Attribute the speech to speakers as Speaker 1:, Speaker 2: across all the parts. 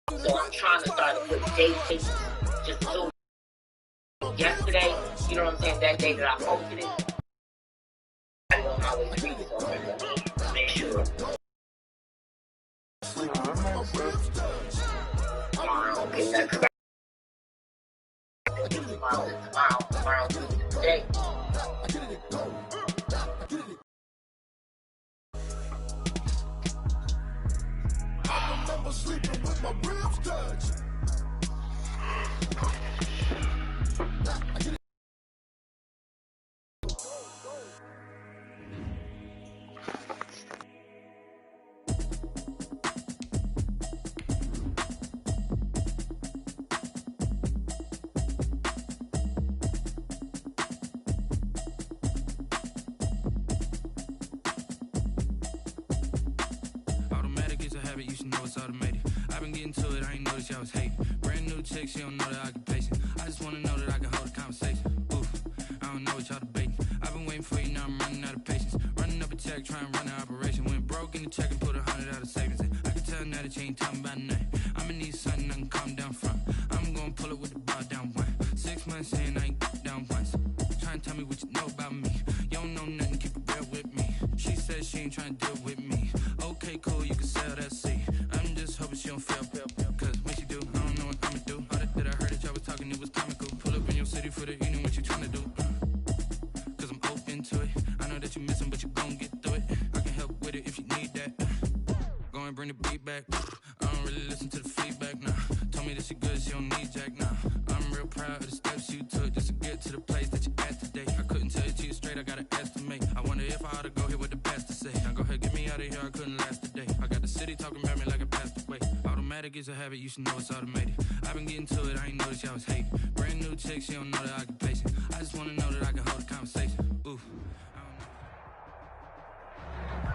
Speaker 1: So I'm trying to start to put dates just so yesterday, you know what I'm saying, that day that I posted it, I don't always read it, so I'm gonna make sure. Okay, that's correct. Tomorrow, today. I remember sleeping with my ribs touched.
Speaker 2: You should know it's automated. I've been getting to it, I ain't noticed y'all was hating. Brand new chick, she don't know the occupation. I just wanna know that I can hold a conversation. Oof, I don't know what y'all debating. I've been waiting for you, now I'm running out of patience. Running up a check, trying to run an operation. Went broke in the check and put 100 out of savings in. I can tell now that you ain't talking about nothing. I'ma need something I can calm down from. I'm gonna pull it with the bar down one. 6 months in, I ain't down once. Trying to tell me what you know about me. You don't know nothing, keep it real with me. She said she ain't trying to deal with me. Okay, cool, you can sell that seat. I'm just hoping she don't fail. Cause when she do, I don't know what I'ma do. All that I heard that y'all was talking, it was comical. Pull up in your city for the evening, what you trying to do? Cause I'm open to it. I know that you missing, but you gon' get through it. I can help with it if you need that. Go and bring the beat back. I don't really listen to the feedback, nah. Told me that she good, she don't need Jack, nah. I'm real proud of the steps you took just to get to the place that you at today. I couldn't tell you to you straight, I gotta estimate. I wonder if I ought to go here with the pastor say. Now go ahead, get me out of here, I couldn't last a day. I got the city talking about me like I passed away. Automatic is a habit, you should know it's automated. I've been getting to it, I ain't noticed y'all was hating. Brand new chick, she don't know the occupation. I just wanna know that I can hold a conversation. Oof.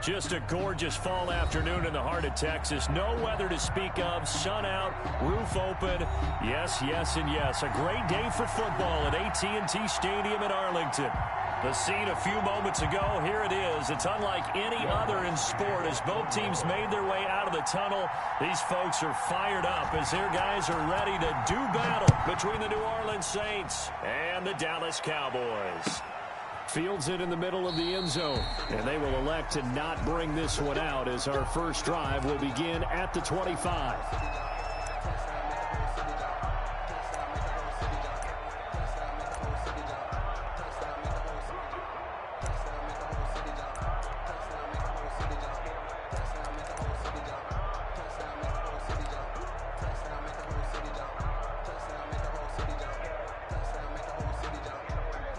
Speaker 3: Just a gorgeous fall afternoon in the heart of Texas. No weather to speak of. Sun out, roof open. Yes, yes, and yes. A great day for football at AT&T Stadium in Arlington. The scene a few moments ago, here it is. It's unlike any other in sport as both teams made their way out of the tunnel. These folks are fired up as their guys are ready to do battle between the New Orleans Saints and the Dallas Cowboys. Fields it in the middle of the end zone, and they will elect to not bring this one out as our first drive will begin at the 25.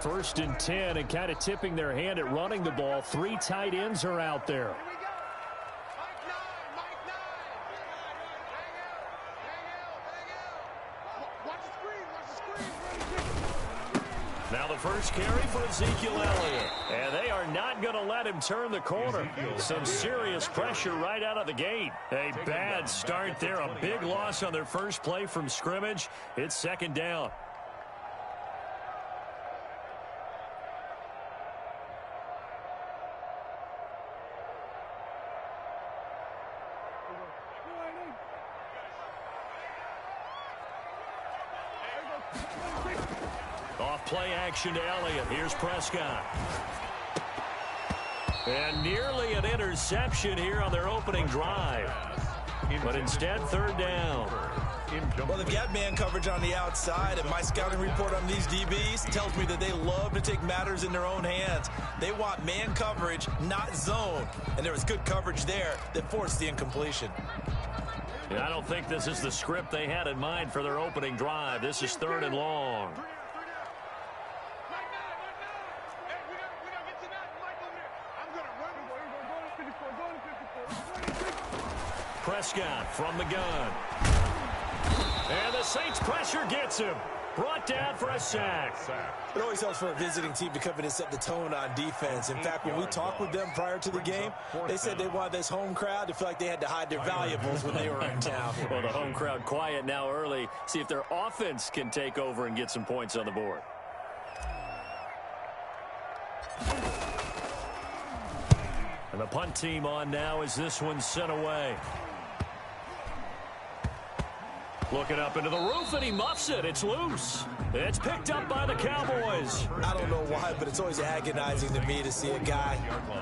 Speaker 3: First and 10, and kind of tipping their hand at running the ball. 3 tight ends are out there. Now the first carry for Ezekiel Elliott. And they are not going to let him turn the corner. Some serious pressure right out of the gate. A bad start there. A big loss on their first play from scrimmage. It's second down. Off play action to Elliott. Here's Prescott. And nearly an interception here on their opening drive. But instead, third down.
Speaker 4: Well, they've got man coverage on the outside, and my scouting report on these DBs tells me that they love to take matters in their own hands. They want man coverage, not zone. And there was good coverage there that forced the incompletion.
Speaker 3: And I don't think this is the script they had in mind for their opening drive. This is third and long. Prescott from the gun. And the Saints pressure gets him. Brought down for a sack.
Speaker 4: It always helps for a visiting team to come in and set the tone on defense. In fact, when we talked with them prior to the game, they said they wanted this home crowd to feel like they had to hide their valuables when they were in town.
Speaker 3: Well, the home crowd quiet now early. See if their offense can take over and get some points on the board. And the punt team on now as this one's sent away. Looking up into the roof, and he muffs it. It's loose. It's picked up by the Cowboys.
Speaker 4: I don't know why, but it's always agonizing to me to see a guy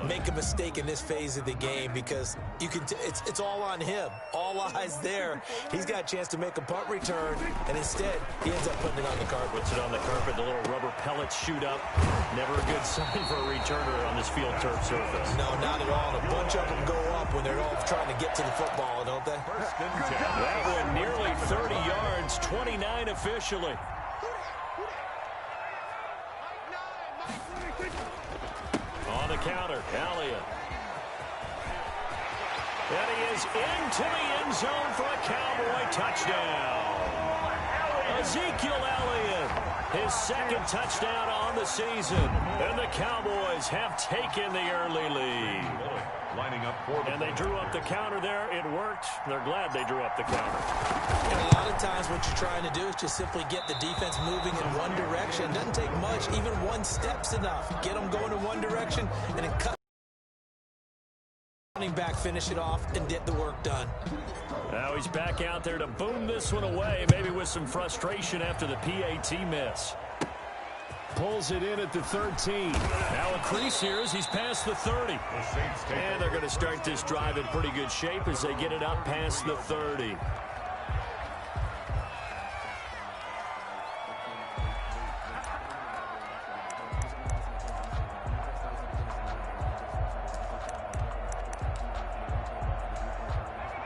Speaker 4: make a mistake in this phase of the game because you can. It's all on him. All eyes there. He's got a chance to make a punt return, and instead, he ends up putting it on the carpet.
Speaker 3: Puts it on the carpet. The little rubber pellets shoot up. Never a good sign for a returner on this field turf surface.
Speaker 4: No, not at all. And a bunch of them go up when they're all trying to get to the football, don't they?
Speaker 3: That one nearly 30 yards, 29 officially. On the counter, Elliott. And he is into the end zone for a Cowboy touchdown. Ezekiel Elliott, his second touchdown on the season. And the Cowboys have taken the early lead.
Speaker 5: Lining up for
Speaker 3: and they drew up the counter there. It worked. They're glad they drew up the counter.
Speaker 4: And a lot of times what you're trying to do is just simply get the defense moving in one direction. It doesn't take much. Even one step's enough. Get them going in one direction and then cut. Running back, finish it off, and get the work done.
Speaker 3: Now he's back out there to boom this one away, maybe with some frustration after the PAT miss. Pulls it in at the 13. Now a crease here as he's past the 30. And they're going to start this drive in pretty good shape as they get it up past the 30.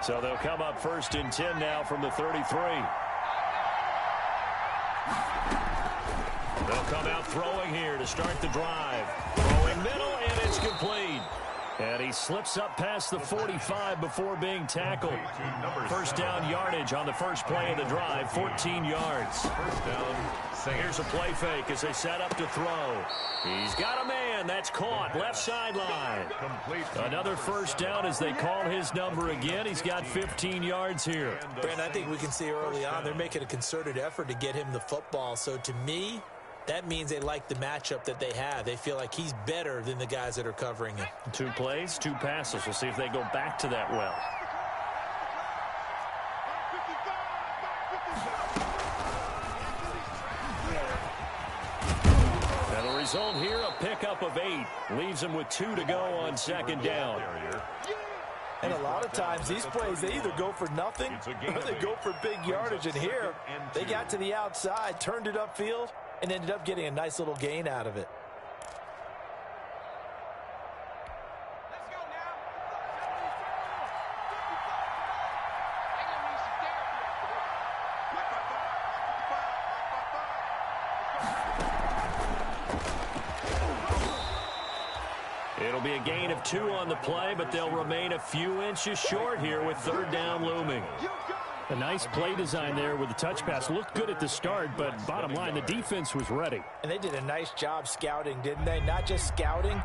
Speaker 3: So they'll come up first and 10 now from the 33. They'll come out throwing here to start the drive. Throwing middle, and it's complete. And he slips up past the 45 before being tackled. First down yardage on the first play of the drive, 14 yards.
Speaker 5: First down.
Speaker 3: Here's a play fake as they set up to throw. He's got a man. That's caught. Left sideline. Another first down as they call his number again. He's got 15 yards here.
Speaker 4: Brandon, I think we can see early on they're making a concerted effort to get him the football. So to me, that means they like the matchup that they have. They feel like he's better than the guys that are covering him.
Speaker 3: 2 plays, 2 passes. We'll see if they go back to that well. And the result here, a pickup of 8. Leaves him with 2 to go on second down.
Speaker 4: And a lot of times these plays, they either go for nothing or they go for big yardage. And here, they got to the outside, turned it upfield, and ended up getting a nice little gain out of it.
Speaker 3: It'll be a gain of 2 on the play, but they'll remain a few inches short here with third down looming.
Speaker 6: A nice play design there with the touch pass. Looked good at the start, but bottom line, the defense was ready.
Speaker 4: And they did a nice job scouting, didn't they? Not just scouting,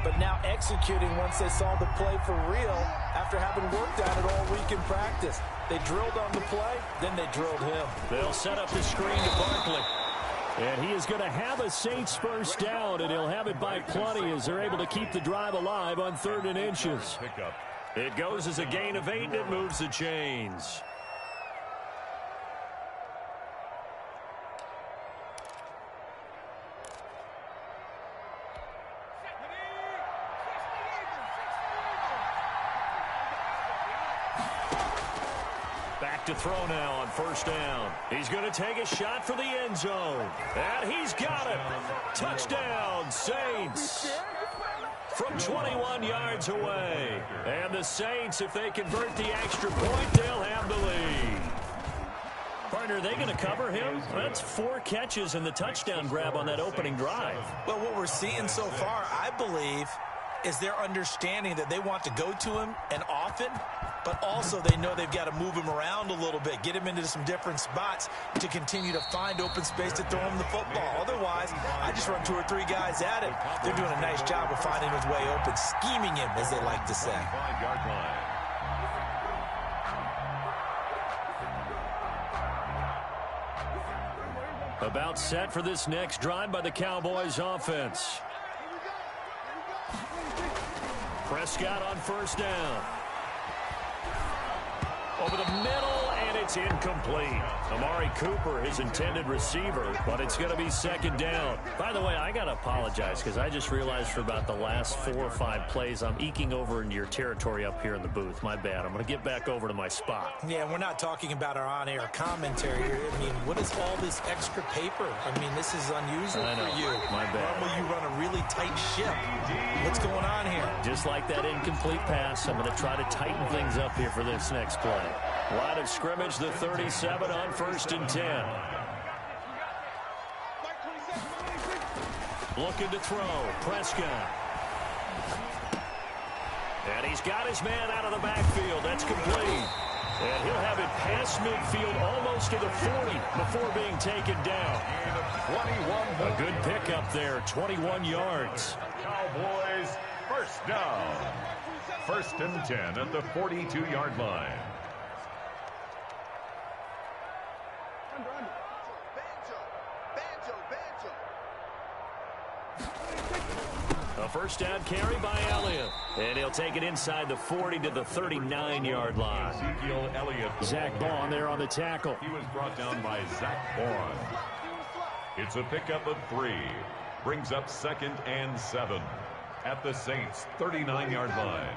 Speaker 4: but now executing once they saw the play for real after having worked on it all week in practice. They drilled on the play, then they drilled him.
Speaker 3: They'll set up the screen to Barkley. And he is going to have a Saints first down, and he'll have it by plenty as they're able to keep the drive alive on 3rd and inches. It goes as a gain of 8, and it moves the chains. Back to throw now on first down. He's going to take a shot for the end zone. And he's got it. Touchdown, Saints. From 21 yards away. And the Saints, if they convert the extra point, they'll have the lead. Partner, are they going to cover him? That's 4 catches and the touchdown grab on that opening drive.
Speaker 4: Well, what we're seeing so far, I believe, is their understanding that they want to go to him and often, but also they know they've got to move him around a little bit, get him into some different spots to continue to find open space to throw him the football. Otherwise, I just run 2 or 3 guys at him. They're doing a nice job of finding his way open, scheming him, as they like to say.
Speaker 5: 5-yard line.
Speaker 3: About set for this next drive by the Cowboys offense. Prescott on first down. Over the middle, and it's incomplete. Amari Cooper, his intended receiver, but it's going to be second down. By the way, I got to apologize because I just realized for about the last 4 or 5 plays, I'm eking over into your territory up here in the booth. My bad. I'm going to get back over to my spot.
Speaker 4: Yeah, we're not talking about our on-air commentary here. I mean, what is all this extra paper? I mean, this is unusual for you.
Speaker 3: My bad.
Speaker 4: Normally you run a really tight ship. What's going on here?
Speaker 3: Just like that incomplete pass, I'm going to try to tighten things up here for this next play. Line of scrimmage, the 37 on 1st and 10. Looking to throw. Prescott. And he's got his man out of the backfield. That's complete. And he'll have it past midfield almost to the 40 before being taken down. A good pickup there, 21 yards.
Speaker 5: Cowboys first down. 1st and 10 at the 42-yard line.
Speaker 3: A first down carry by Elliott. And he'll take it inside the 40 to the 39-yard line.
Speaker 5: Ezekiel Elliott.
Speaker 3: Zach Bond there on the tackle.
Speaker 5: He was brought down by Zach Bourne. It's a pickup of 3. Brings up 2nd and 7 at the Saints' 39-yard line.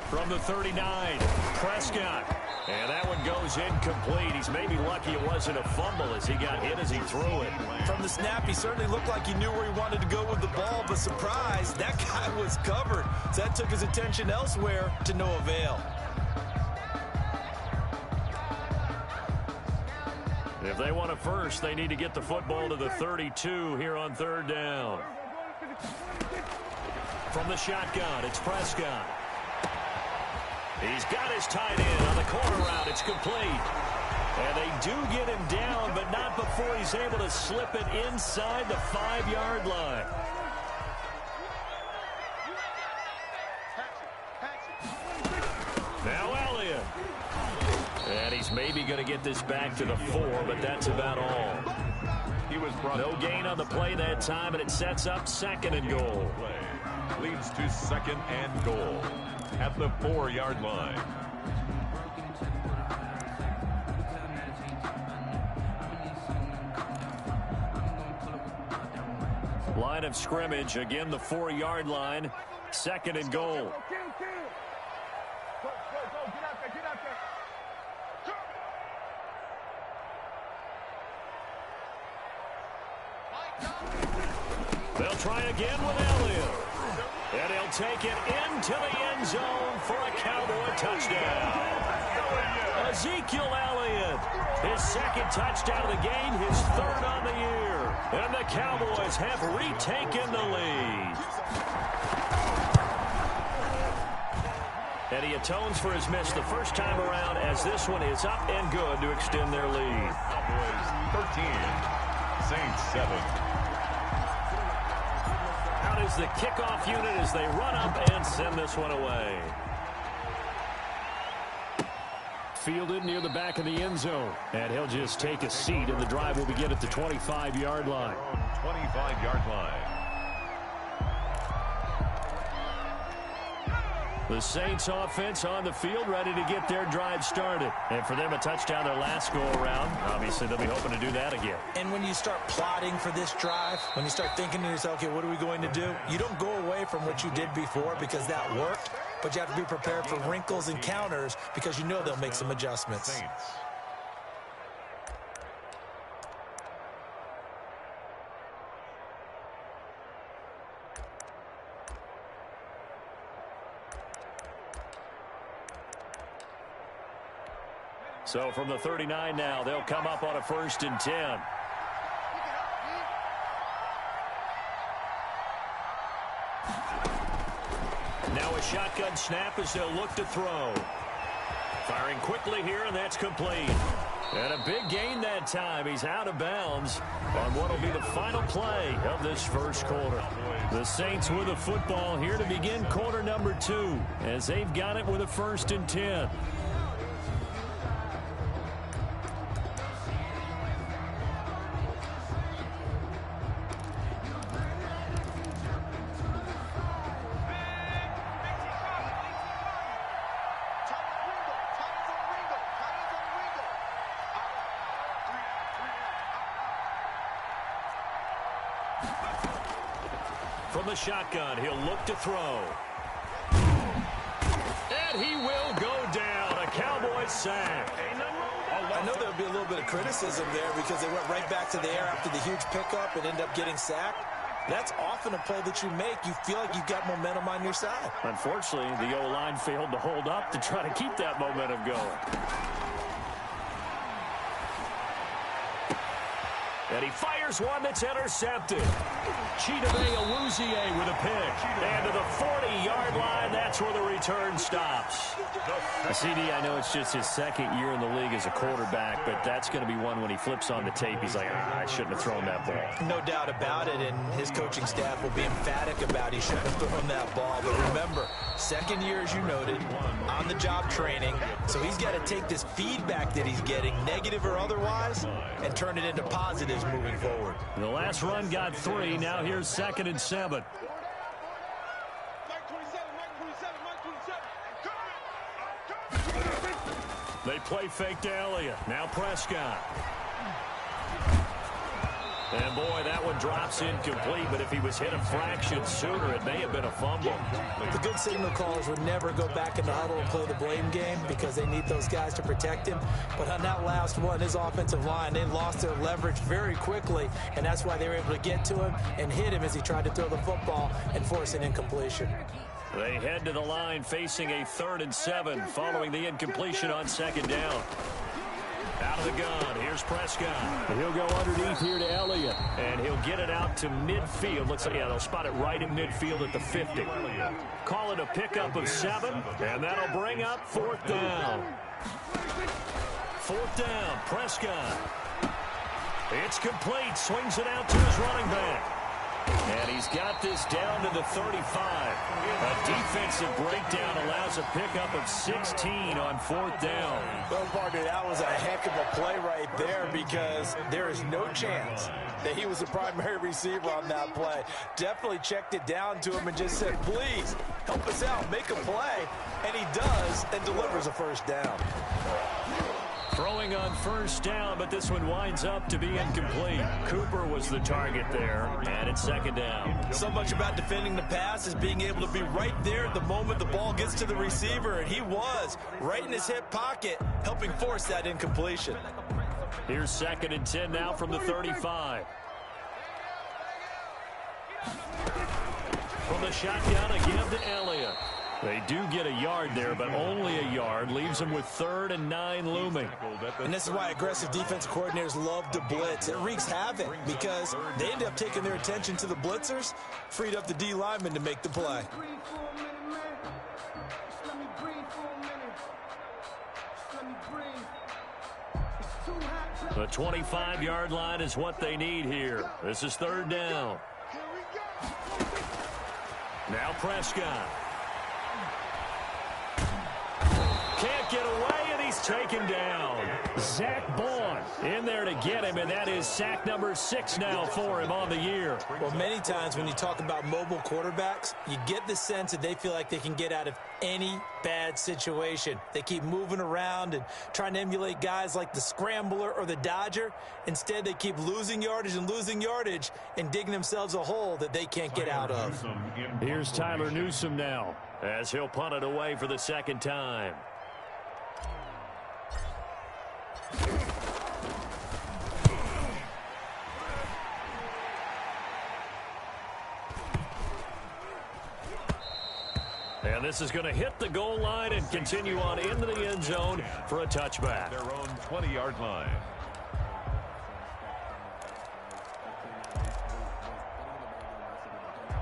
Speaker 3: From the 39, Prescott. And that one goes incomplete. He's maybe lucky it wasn't a fumble as he got hit as he threw it.
Speaker 4: From the snap, he certainly looked like he knew where he wanted to go with the ball, but surprise, that guy was covered. So that took his attention elsewhere to no avail.
Speaker 3: If they want a first, they need to get the football to the 32 here on 3rd down. From the shotgun, it's Prescott. He's got his tight end on the corner route. It's complete. And they do get him down, but not before he's able to slip it inside the 5-yard line. Now Elliott. And he's maybe going to get this back to the 4, but that's about all.
Speaker 5: He was brought
Speaker 3: No gain on the play that time, and it sets up 2nd and goal.
Speaker 5: Leads to 2nd and goal at the 4-yard line.
Speaker 3: Line of scrimmage, again the 4-yard line, 2nd and goal. They'll try again with Elliott. And he'll take it into the end zone for a Cowboy touchdown. Ezekiel Elliott, his 2nd touchdown of the game, his 3rd on the year. And the Cowboys have retaken the lead. And he atones for his miss the first time around as this one is up and good to extend their lead.
Speaker 5: Cowboys 13, Saints 7.
Speaker 3: Out is the kickoff unit as they run up and send this one away. Fielded near the back of the end zone. And he'll just take a seat, and the drive will begin at the 25-yard line.
Speaker 5: 25-yard line.
Speaker 3: The Saints offense on the field ready to get their drive started. And for them, a touchdown their last go-around. Obviously, they'll be hoping to do that again.
Speaker 4: And when you start plotting for this drive, when you start thinking to yourself, okay, what are we going to do? You don't go away from what you did before because that worked, but you have to be prepared for wrinkles and counters because you know they'll make some adjustments.
Speaker 5: Saints.
Speaker 3: So from the 39 now, they'll come up on a 1st and 10. Now a shotgun snap as they'll look to throw. Firing quickly here, and that's complete. And a big gain that time. He's out of bounds on what will be the final play of this first quarter. The Saints with the football here to begin quarter number 2 as they've got it with a 1st and 10. from the shotgun. He'll look to throw. And he will go down. A Cowboys sack.
Speaker 4: I know there'll be a little bit of criticism there because they went right back to the air after the huge pickup and ended up getting sacked. That's often a play that you make. You feel like you've got momentum on your side.
Speaker 3: Unfortunately, the O-line failed to hold up to try to keep that momentum going. And he fires one that's intercepted. Chidobe Awuzie with a pick. And to the 40-yard line, that's where the return stops. CD, I know it's just his second year in the league as a quarterback, but that's going to be one when he flips on the tape. He's like, I shouldn't have thrown that ball.
Speaker 4: No doubt about it, and his coaching staff will be emphatic about he shouldn't have thrown that ball. But remember, second year, as you noted, on-the-job training. So he's got to take this feedback that he's getting, negative or otherwise, and turn it into positives moving forward.
Speaker 3: The last run got 3. Now here's 2nd and 7. They play fake to Elliott. Now Prescott. And, boy, that one drops incomplete, but if he was hit a fraction sooner, it may have been a fumble.
Speaker 4: The good signal callers would never go back in the huddle and play the blame game because they need those guys to protect him. But on that last one, his offensive line, they lost their leverage very quickly, and that's why they were able to get to him and hit him as he tried to throw the football and force an incompletion.
Speaker 3: They head to the line facing a 3rd and 7 following the incompletion on 2nd down. Out of the gun, here's Prescott.
Speaker 6: He'll go underneath here to Elliott.
Speaker 3: And he'll get it out to midfield. Looks like, yeah, they'll spot it right in midfield at the 50. Call it a pickup of 7, and that'll bring up 4th down. 4th down, Prescott. It's complete, swings it out to his running back. And he's got this down to the 35. A defensive breakdown allows a pickup of 16 on 4th down.
Speaker 4: Well, partner, that was a heck of a play right there because there is no chance that he was the primary receiver on that play. Definitely checked it down to him and just said, please, help us out, make a play. And he does and delivers a 1st down.
Speaker 3: Throwing on 1st down, but this one winds up to be incomplete. Cooper was the target there, and it's 2nd down.
Speaker 4: So much about defending the pass is being able to be right there at the moment the ball gets to the receiver, and he was right in his hip pocket, helping force that incompletion.
Speaker 3: Here's 2nd and 10 now from the 35. From the shotgun, a give to Elliott. They do get a yard there, but only a yard. Leaves them with 3rd and 9 looming.
Speaker 4: And this is why aggressive defensive coordinators love to blitz. It wreaks havoc because they end up taking their attention to the blitzers, freed up the D lineman to make the play.
Speaker 3: The 25-yard line is what they need here. This is 3rd down. Now Prescott. Can't get away, and he's taken down. Zach Bond in there to get him, and that is sack number 6 now for him on the year.
Speaker 4: Well, many times when you talk about mobile quarterbacks, you get the sense that they feel like they can get out of any bad situation. They keep moving around and trying to emulate guys like the Scrambler or the Dodger. Instead, they keep losing yardage and digging themselves a hole that they can't get out of.
Speaker 3: Here's Tyler Newsome now as he'll punt it away for the 2nd time. And this is going to hit the goal line and continue on into the end zone for a touchback.
Speaker 5: Their own 20-yard line.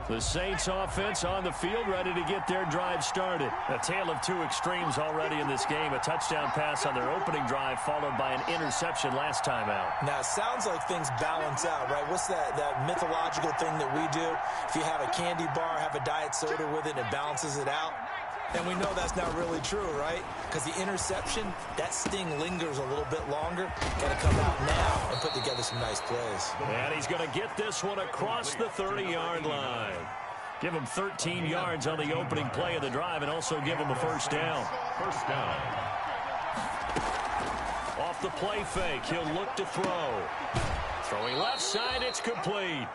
Speaker 3: The Saints offense on the field, ready to get their drive started. A tale of 2 extremes already in this game. A touchdown pass on their opening drive, followed by an interception last time out.
Speaker 4: Now, it sounds like things balance out, right? What's that mythological thing that we do? If you have a candy bar, have a diet soda with it, and it balances it out. And we know that's not really true, right? Because the interception, that sting lingers a little bit longer. Got to come out now and put together some nice plays.
Speaker 3: And he's going to get this one across the 30-yard line. Give him 13 yards on the opening play of the drive and also give him a 1st down.
Speaker 5: 1st down.
Speaker 3: Off the play fake, he'll look to throw. Throwing left side, it's complete.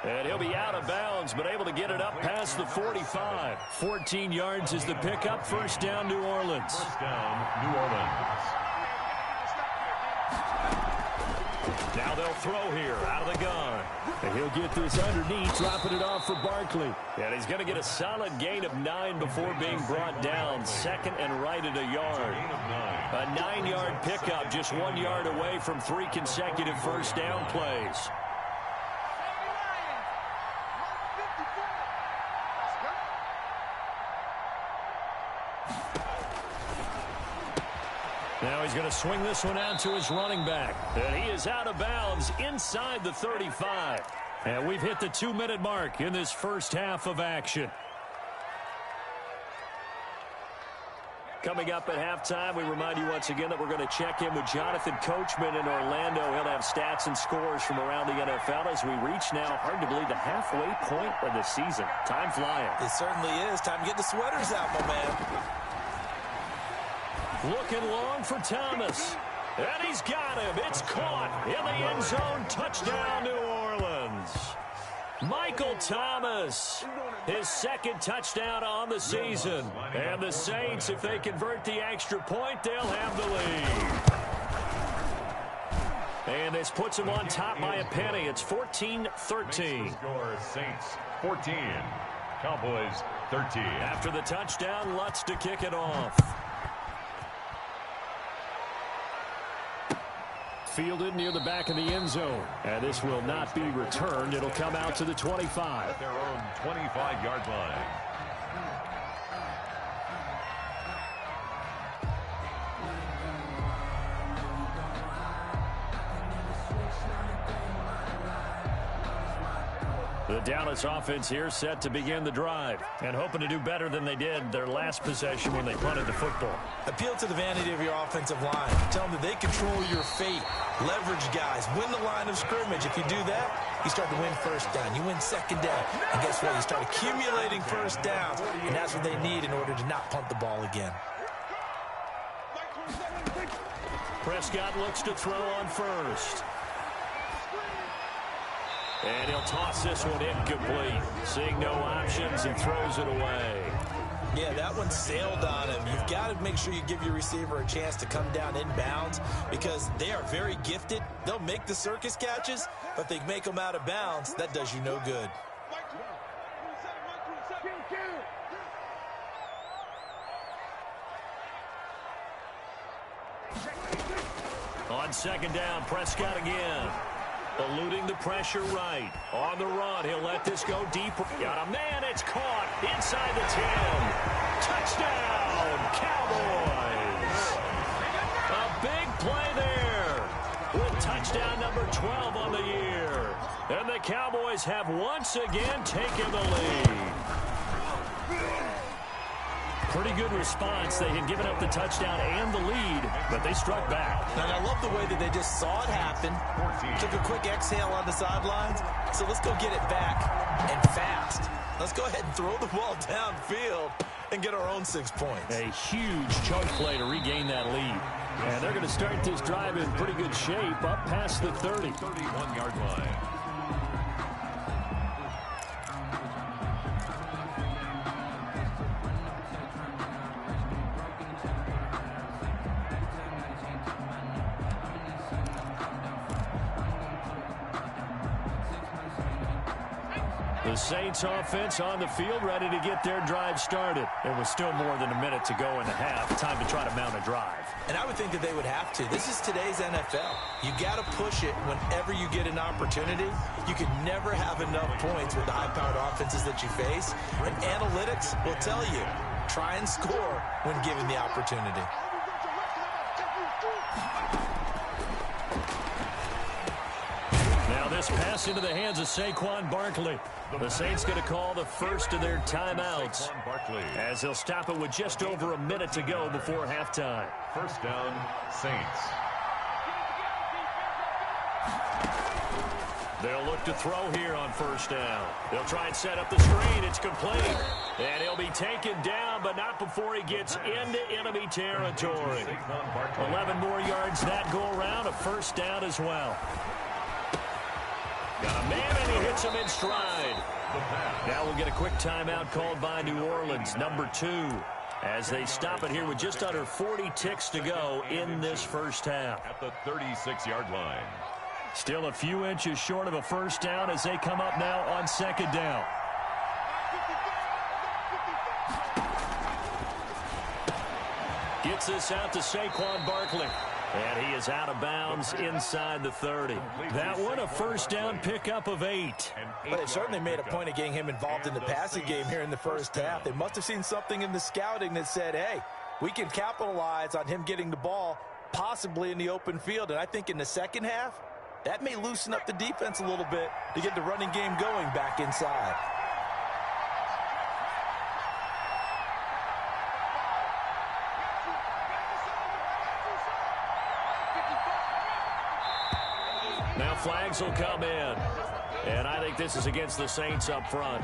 Speaker 3: And he'll be out of bounds, but able to get it up past the 45. 14 yards is the pickup. First down, New Orleans.
Speaker 5: First down, New Orleans.
Speaker 3: Now they'll throw here out of the gun.
Speaker 6: And he'll get this underneath, dropping it off for Barkley.
Speaker 3: And he's going to get a solid gain of 9 before being brought down. Second and right at a yard. A 9-yard pickup, just 1 yard away from 3 consecutive first down plays. Now he's going to swing this one out to his running back. And he is out of bounds inside the 35. And we've hit the 2-minute mark in this first half of action. Coming up at halftime, we remind you once again that we're going to check in with Jonathan Coachman in Orlando. He'll have stats and scores from around the NFL as we reach now, hard to believe, the halfway point of the season. Time flying.
Speaker 4: It certainly is. Time to get the sweaters out, my man.
Speaker 3: Looking long for Thomas. And he's got him. It's caught in the end zone. Touchdown, New Orleans. Michael Thomas, his second touchdown on the season. And the Saints, if they convert the extra point, they'll have the lead. And this puts them on top by a penny. It's 14-13.
Speaker 5: Score Saints 14, Cowboys 13.
Speaker 3: After the touchdown, Lutz to kick it off.
Speaker 6: Fielded near the back of the end zone. And this will not be returned. It'll come out to the 25.
Speaker 5: At their own 25-yard line.
Speaker 3: The Dallas offense here set to begin the drive and hoping to do better than they did their last possession when they punted the football.
Speaker 4: Appeal to the vanity of your offensive line. Tell them that they control your fate. Leverage guys. Win the line of scrimmage. If you do that, you start to win first down. You win second down. And guess what? You start accumulating first downs. And that's what they need in order to not punt the ball again.
Speaker 3: Prescott looks to throw on first. And he'll toss this one incomplete. Seeing no options, he throws it away.
Speaker 4: Yeah, that one sailed on him. You've got to make sure you give your receiver a chance to come down inbounds because they are very gifted. They'll make the circus catches, but if they make them out of bounds, that does you no good.
Speaker 3: On second down, Prescott again. Eluding the pressure right. On the run, he'll let this go deep. Got a man, it's caught inside the 10. Touchdown, Cowboys. A big play there with touchdown number 12 on the year. And the Cowboys have once again taken the lead. Pretty good response. They had given up the touchdown and the lead, but they struck back.
Speaker 4: And I love the way that they just saw it happen, took a quick exhale on the sidelines. So let's go get it back and fast. Let's go ahead and throw the ball downfield and get our own 6 points.
Speaker 3: A huge chunk play to regain that lead. And they're going to start this drive in pretty good shape up past the 30.
Speaker 5: 31-yard line.
Speaker 3: The Saints offense on the field ready to get their drive started. It was still more than a minute to go in the half. Time to try to mount a drive.
Speaker 4: And I would think that they would have to. This is today's NFL. You got to push it whenever you get an opportunity. You can never have enough points with the high-powered offenses that you face. And analytics will tell you, try and score when given the opportunity.
Speaker 3: Now this pass into the hands of Saquon Barkley. The Saints going to call the first of their timeouts as they'll stop it with just over a minute to go before halftime.
Speaker 5: First down, Saints.
Speaker 3: They'll look to throw here on first down. They'll try and set up the screen. It's complete. And he'll be taken down, but not before he gets into enemy territory. 11 more yards that go around, a first down as well. Got a man, and he hits him in stride. Now we'll get a quick timeout called by New Orleans, number 2, as they stop it here with just under 40 ticks to go in this first half.
Speaker 5: At the 36-yard line.
Speaker 3: Still a few inches short of a first down as they come up now on second down. Gets this out to Saquon Barkley. And he is out of bounds inside the 30. That one a first down pickup of 8.
Speaker 4: But they certainly made a point of getting him involved in the passing game here in the first half. They must have seen something in the scouting that said, hey, we can capitalize on him getting the ball possibly in the open field. And I think in the second half, that may loosen up the defense a little bit to get the running game going back inside.
Speaker 3: Now flags will come in. And I think this is against the Saints up front.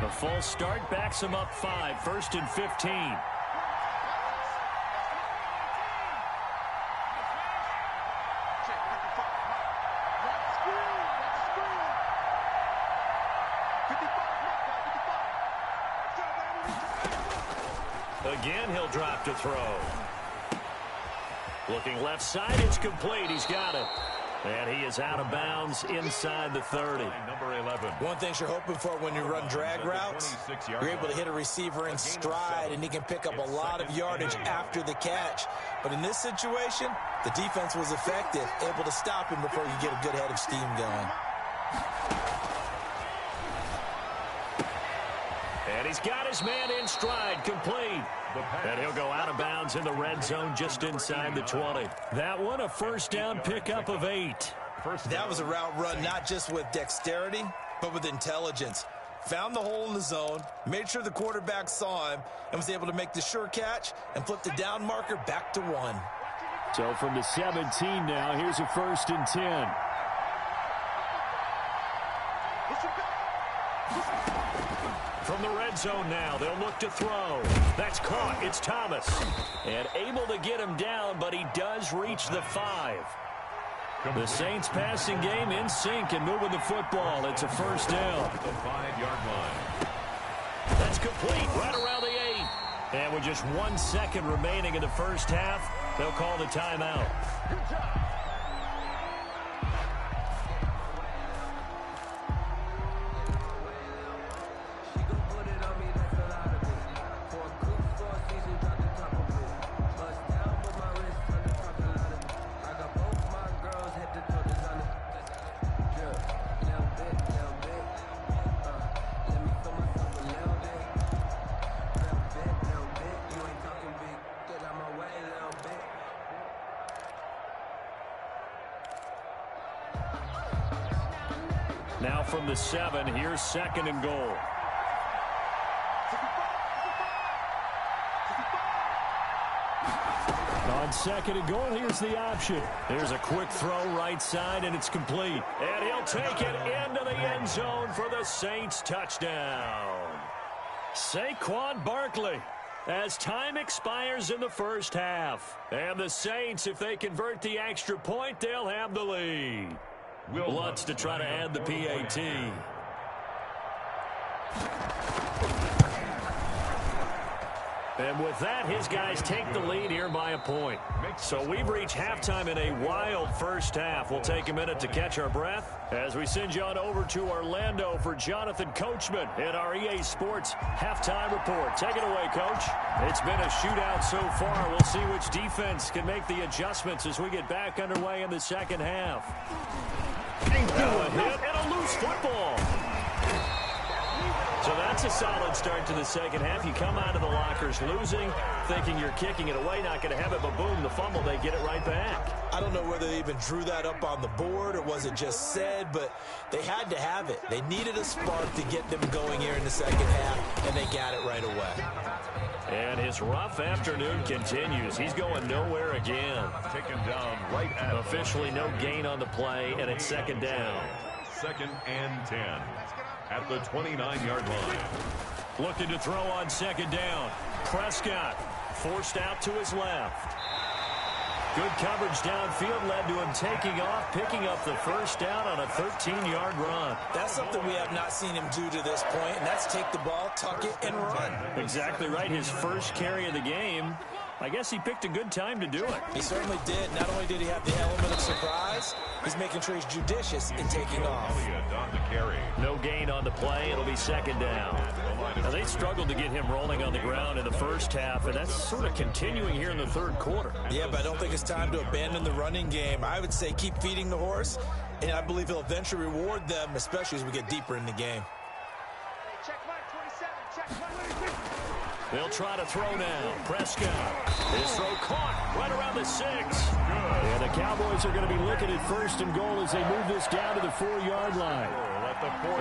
Speaker 3: The full start backs them up 5, 1st and 15. Again, he'll drop to throw. Looking left side, it's complete. He's got it. And he is out of bounds inside the 30.
Speaker 5: Number 11.
Speaker 4: One thing you're hoping for when you run drag routes, you're able to hit a receiver in stride, and he can pick up a lot of yardage after the catch. But in this situation, the defense was effective, able to stop him before you get a good head of steam going.
Speaker 3: And he's got his man in stride, complete. And he'll go out of bounds in the red zone just inside the 20. That one a first down pickup of 8.
Speaker 4: That was a route run not just with dexterity, but with intelligence. Found the hole in the zone, made sure the quarterback saw him, and was able to make the sure catch and flip the down marker back to 1.
Speaker 6: So from the 17 now, here's a 1st and 10.
Speaker 3: From the red zone now, they'll look to throw. That's caught. It's Thomas. And able to get him down, but he does reach the 5. The Saints passing game in sync and moving the football. It's a first down.
Speaker 5: The 5-yard line.
Speaker 3: That's complete right around the 8. And with just 1 second remaining in the first half, they'll call the timeout. Now from the 7, here's 2nd and goal.
Speaker 6: On 2nd and goal, here's the option.
Speaker 3: There's a quick throw right side, and it's complete. And he'll take it into the end zone for the Saints touchdown. Saquon Barkley, as time expires in the first half. And the Saints, if they convert the extra point, they'll have the lead. Lutz to try to add the PAT. And with that, his guys take the lead here by a point. So we've reached halftime in a wild first half. We'll take a minute to catch our breath as we send you on over to Orlando for Jonathan Coachman in our EA Sports Halftime Report. Take it away, Coach. It's been a shootout so far. We'll see which defense can make the adjustments as we get back underway in the second half. Now a hit and a loose football. So that's a solid start to the second half. You come out of the lockers losing, thinking you're kicking it away, not going to have it, but boom, the fumble, they get it right back.
Speaker 4: I don't know whether they even drew that up on the board or was it just said, but they had to have it. They needed a spark to get them going here in the second half, and they got it right away.
Speaker 3: And his rough afternoon continues. He's going nowhere again.
Speaker 5: Taken down right at
Speaker 3: officially no gain on the play, and it's second down.
Speaker 5: 2nd and 10 at the 29-yard line.
Speaker 3: Looking to throw on second down. Prescott forced out to his left. Good coverage downfield led to him taking off, picking up the first down on a 13-yard run.
Speaker 4: That's something we have not seen him do to this point, and that's take the ball, tuck it, and run.
Speaker 3: Exactly right. His first carry of the game. I guess he picked a good time to do it.
Speaker 4: He certainly did. Not only did he have the element of surprise, he's making sure he's judicious in taking off.
Speaker 3: No gain on the play. It'll be second down. Now, they struggled to get him rolling on the ground in the first half, and that's sort of continuing here in the third quarter.
Speaker 4: Yeah, but I don't think it's time to abandon the running game. I would say keep feeding the horse, and I believe he'll eventually reward them, especially as we get deeper in the game.
Speaker 3: They'll try to throw now. Prescott. His throw caught right around the 6. And the Cowboys are going to be looking at first and goal as they move this down to the 4-yard line.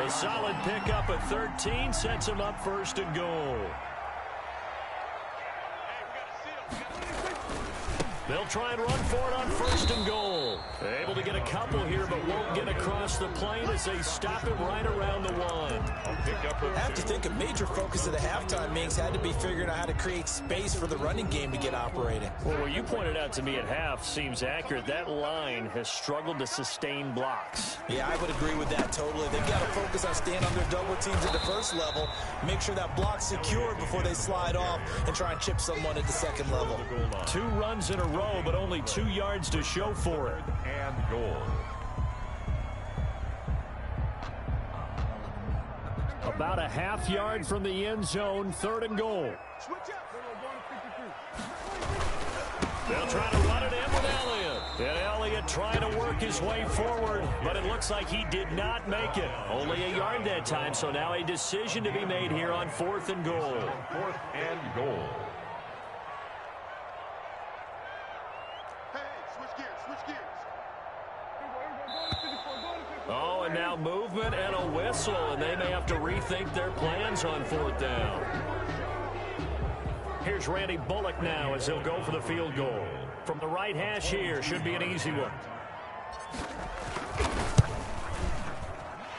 Speaker 3: A solid pickup at 13 sets him up first and goal. They'll try and run for it on first and goal. Able to get a couple here, but won't get across the plane as they stop it right around the 1.
Speaker 4: I have to think a major focus of the halftime meetings had to be figuring out how to create space for the running game to get operating.
Speaker 3: Well, what you pointed out to me at half seems accurate. That line has struggled to sustain blocks.
Speaker 4: Yeah, I would agree with that totally. They've got to focus on staying under double teams at the first level, make sure that block's secure before they slide off and try and chip someone at the second level.
Speaker 3: 2 runs in a row, but only 2 yards to show for it.
Speaker 5: And goal.
Speaker 3: About a half yard from the end zone, 3rd and goal. They'll try to run it in with Elliott. And Elliott trying to work his way forward, but it looks like he did not make it. Only a yard that time, so now a decision to be made here on 4th and goal.
Speaker 5: 4th and goal.
Speaker 3: Oh, and now movement and a whistle, and they may have to rethink their plans on 4th down. Here's Randy Bullock now as he'll go for the field goal. From the right hash here, should be an easy one.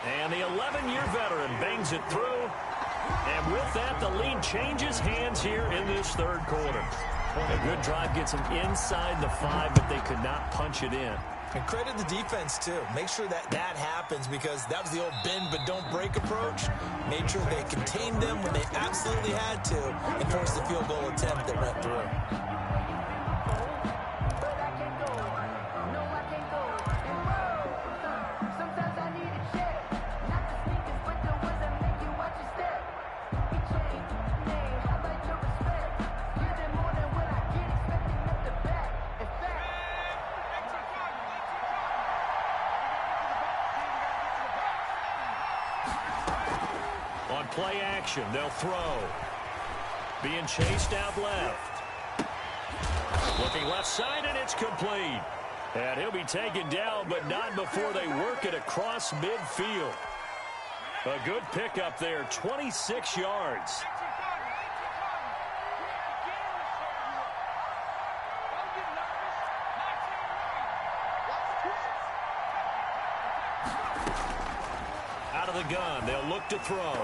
Speaker 3: And the 11-year veteran bangs it through. And with that, the lead changes hands here in this 3rd quarter. A good drive gets them inside the 5, but they could not punch it in.
Speaker 4: And credit the defense, too. Make sure that happens because that was the old bend but don't break approach. Made sure they contained them when they absolutely had to and forced the field goal attempt that went through.
Speaker 3: Play action, they'll throw. Being chased out left. Looking left side, and it's complete. And he'll be taken down, but not before they work it across midfield. A good pickup there, 26 yards. Out of the gun, they'll look to throw.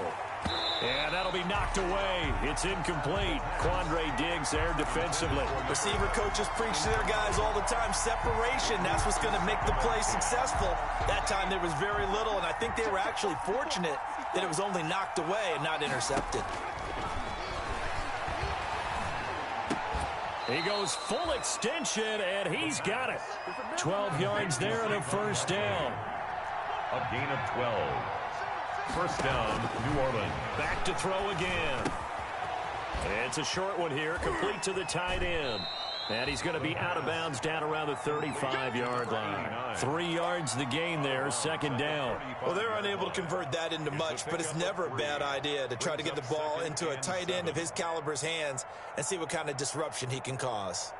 Speaker 3: And that'll be knocked away. It's incomplete. Quandre Diggs there defensively.
Speaker 4: Receiver coaches preach to their guys all the time. Separation, that's what's going to make the play successful. That time there was very little, and I think they were actually fortunate that it was only knocked away and not intercepted.
Speaker 3: He goes full extension, and he's got it. 12 yards there and a first down.
Speaker 5: A gain of 12. First down, New Orleans.
Speaker 3: Back to throw again. It's a short one here, complete to the tight end. And he's going to be out of bounds down around the 35-yard line. 3 yards the gain there, second down.
Speaker 4: Well, they're unable to convert that into much, but it's never a bad idea to try to get the ball into a tight end of his caliber's hands and see what kind of disruption he can cause.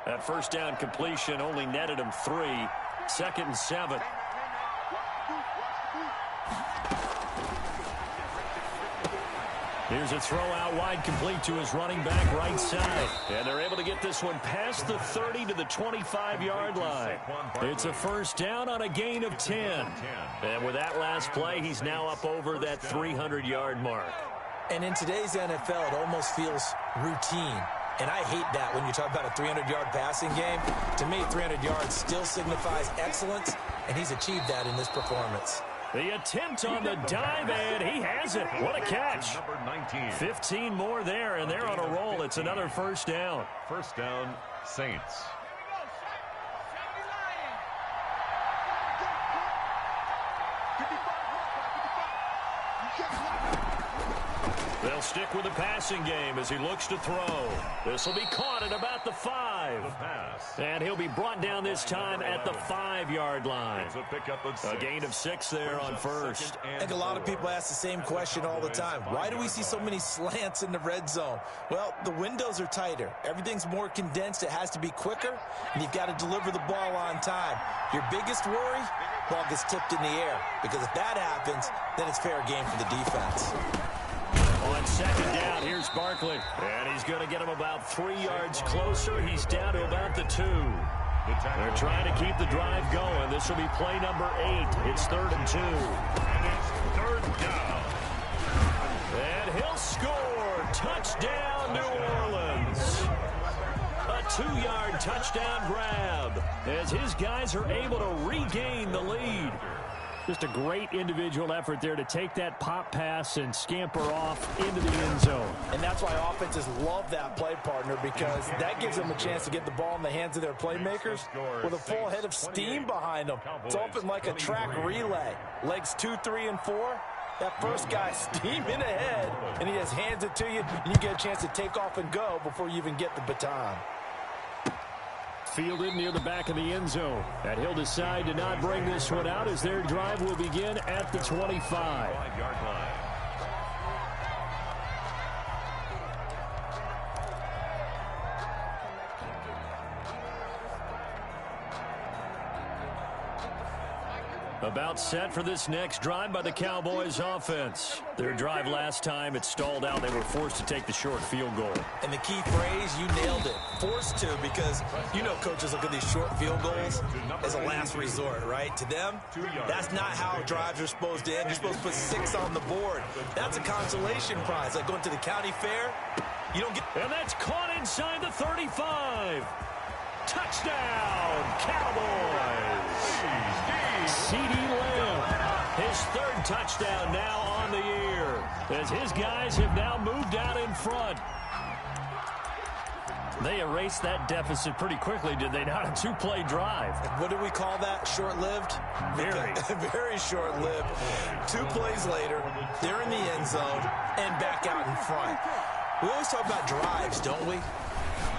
Speaker 3: That first down completion only netted him 3. 2nd and 7. Here's a throw out wide, complete to his running back right side. And they're able to get this one past the 30 to the 25-yard line. It's a first down on a gain of 10. And with that last play, he's now up over that 300-yard mark.
Speaker 4: And in today's NFL, it almost feels routine. And I hate that when you talk about a 300-yard passing game. To me, 300 yards still signifies excellence, and he's achieved that in this performance.
Speaker 3: The attempt on the dive, and he has it. What a catch.
Speaker 5: Number 19.
Speaker 3: 15 more there, and they're on a roll. It's another first down.
Speaker 5: First down, Saints.
Speaker 3: They'll stick with the passing game as he looks to throw. This will be caught at about the 5.
Speaker 5: The pass.
Speaker 3: And he'll be brought down this time at the 5-yard line.
Speaker 5: It's a pickup of 6.
Speaker 3: A gain of 6 there on first.
Speaker 4: I think a lot of people ask the same question all the time. Why do we see so many slants in the red zone? Well, the windows are tighter. Everything's more condensed. It has to be quicker, and you've got to deliver the ball on time. Your biggest worry? Ball gets tipped in the air, because if that happens, then it's fair game for the defense.
Speaker 3: On second down, here's Barkley. And he's going to get him about 3 yards closer. He's down to about the 2. They're trying to keep the drive going. This will be play number 8. It's 3rd and 2.
Speaker 5: And it's 3rd down.
Speaker 3: And he'll score. Touchdown, New Orleans. A 2-yard touchdown grab as his guys are able to regain the lead. Just a great individual effort there to take that pop pass and scamper off into the end zone.
Speaker 4: And that's why offenses love that play partner, because that gives them a chance to get the ball in the hands of their playmakers with a full head of steam behind them. It's often like a track relay. Legs 2, 3, and 4. That first guy steaming ahead, and he just hands it to you, and you get a chance to take off and go before you even get the baton.
Speaker 3: Fielded near the back of the end zone. And he'll decide to not bring this one out as their drive will begin at the 25.
Speaker 5: 5-yard line.
Speaker 3: About set for this next drive by the Cowboys offense. Their drive last time, it stalled out. They were forced to take the short field goal.
Speaker 4: And the key phrase, you nailed it. Forced to, because you know coaches look at these short field goals as a last resort, right? To them, that's not how drives are supposed to end. You're supposed to put 6 on the board. That's a consolation prize, like going to the county fair. You don't get...
Speaker 3: And that's caught inside the 35. Touchdown, Cowboys. CeeDee Lamb, his 3rd touchdown now on the year, as his guys have now moved out in front. They erased that deficit pretty quickly, did they not? A 2-play drive.
Speaker 4: What do we call that? Short-lived?
Speaker 3: Very.
Speaker 4: Very short-lived. 2 plays later, they're in the end zone and back out in front. We always talk about drives, don't we?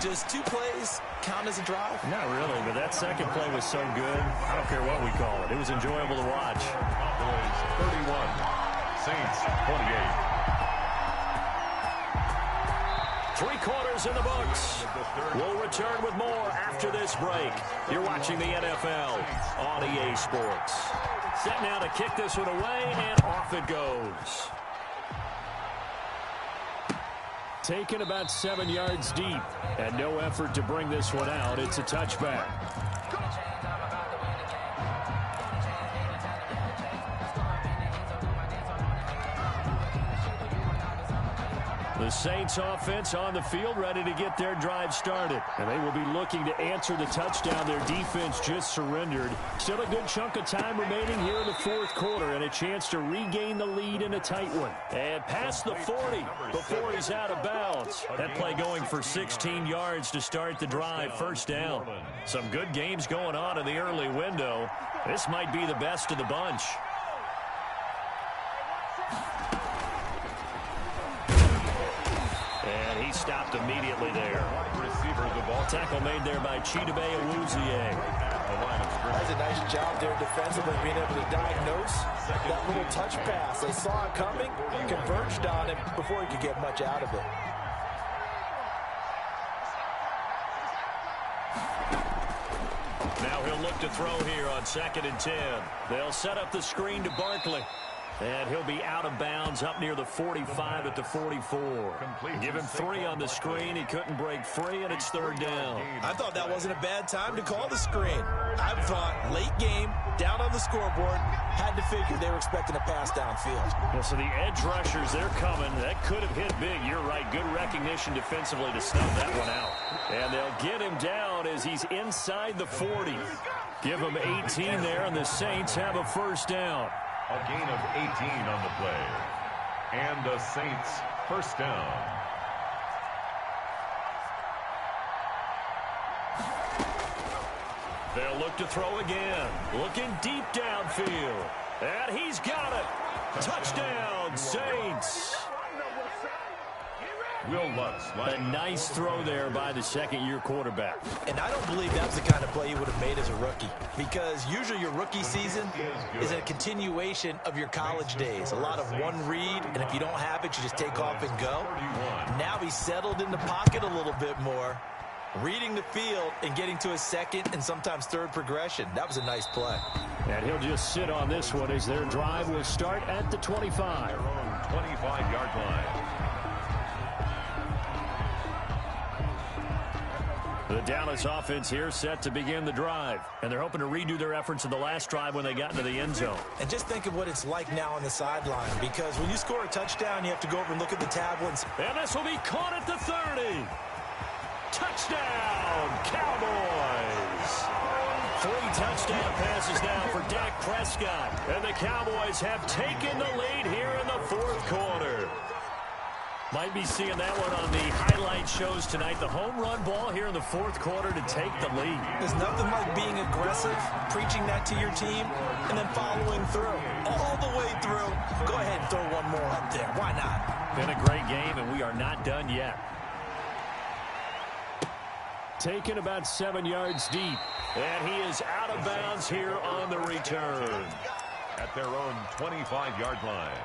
Speaker 4: Does 2 plays count as a drive?
Speaker 3: Not really, but that second play was so good. I don't care what we call it. It was enjoyable to watch.
Speaker 5: Cowboys 31, Saints 28.
Speaker 3: 3 quarters in the books. We'll return with more after this break. You're watching the NFL on EA Sports. Set now to kick this one away, and off it goes. Taken about 7 yards deep, and no effort to bring this one out. It's a touchback. The Saints offense on the field ready to get their drive started. And they will be looking to answer the touchdown their defense just surrendered. Still a good chunk of time remaining here in the 4th quarter and a chance to regain the lead in a tight one. And past the 40 before he's out of bounds. That play going for 16 yards to start the drive, 1st down. Some good games going on in the early window. This might be the best of the bunch. And he stopped immediately there.
Speaker 5: Receiver the ball.
Speaker 3: Tackle made there by Chidobe Awuzie.
Speaker 4: That's a nice job there defensively, being able to diagnose that little touch pass. They saw it coming, converged on it before he could get much out of it.
Speaker 3: Now he'll look to throw here on 2nd and 10. They'll set up the screen to Barkley. And he'll be out of bounds up near the 45 at the 44. Give him 3 on the screen. He couldn't break free, and it's 3rd down.
Speaker 4: I thought that wasn't a bad time to call the screen. I thought late game, down on the scoreboard, had to figure they were expecting a pass downfield.
Speaker 3: Well, so the edge rushers, they're coming. That could have hit big. You're right. Good recognition defensively to snub that one out. And they'll get him down as he's inside the 40. Give him 18 there, and the Saints have a 1st down.
Speaker 5: A gain of 18 on the play. And the Saints 1st down.
Speaker 3: They'll look to throw again. Looking deep downfield. And he's got it. Touchdown, Saints.
Speaker 5: Will Lutz.
Speaker 3: A nice throw there by the second-year quarterback.
Speaker 4: And I don't believe that's the kind of play you would have made as a rookie, because usually your rookie season is a continuation of your college days. A lot of one read, and if you don't have it, you just take off and go. Now he's settled in the pocket a little bit more, reading the field and getting to his second and sometimes third progression. That was a nice play.
Speaker 3: And he'll just sit on this one as their drive will start at the 25.
Speaker 5: Their own 25-yard line.
Speaker 3: The Dallas offense here set to begin the drive. And they're hoping to redo their efforts in the last drive when they got into the end zone.
Speaker 4: And just think of what it's like now on the sideline, because when you score a touchdown, you have to go over and look at the tablets.
Speaker 3: And this will be caught at the 30. Touchdown, Cowboys. 3 touchdown passes now for Dak Prescott. And the Cowboys have taken the lead here in the 4th quarter. Might be seeing that one on the highlight shows tonight. The home run ball here in the 4th quarter to take the lead.
Speaker 4: There's nothing like being aggressive, preaching that to your team, and then following through. All the way through. Go ahead and throw one more up there. Why not?
Speaker 3: Been a great game, and we are not done yet. Taken about 7 yards deep. And he is out of bounds here on the return.
Speaker 5: At their own 25-yard line.